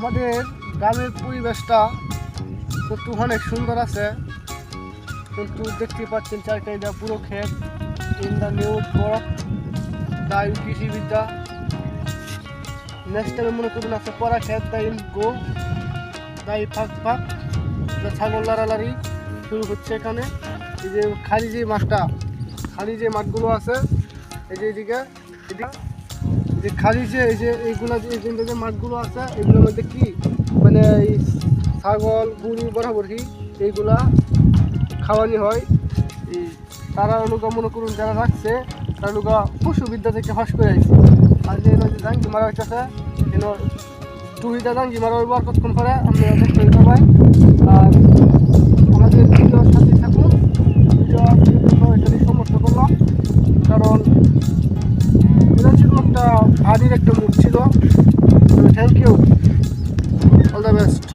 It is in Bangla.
আমাদের গ্রামের পরিবেশটা কিন্তু অনেক সুন্দর আছে, কিন্তু দেখতে পাচ্ছেন চারটা পুরো ক্ষেত। ইন দ্য নিউ ফোর্ট তাই কৃষিবিদ্যা নেক্সট টাইমে মনে করুন আছে পরা ক্ষেত তাই গো তাই ফাঁক ফাঁক ছাগল লাড়ালাড়ি শুরু হচ্ছে এখানে। এই যে খালি যে মাঠগুলো আছে এই যে এদিকে যে খালি যে এই যে এইগুলা যে মাঠগুলো আছে এগুলোর মধ্যে কি মানে এই ছাগল গরু বরাবরই এইগুলা খাওয়ানি হয়। এই তারা লোক মনে করুন যারা রাখছে তারা লোক পশুবিদ্যা থেকে হস করে আসছে। আর যে জাঙ্গি মারা হইতেছে টুইটা জাঙ্গি মারা হইব আর কতক্ষণ পরে আমরা দেখতে সবাই। আর আমাদের ভিডিওর সাথে থাকুন, ভিডিও এখানে সমর্থ করলাম, কারণ একটা ভারীর একটা মুখ ছিল। Thank you.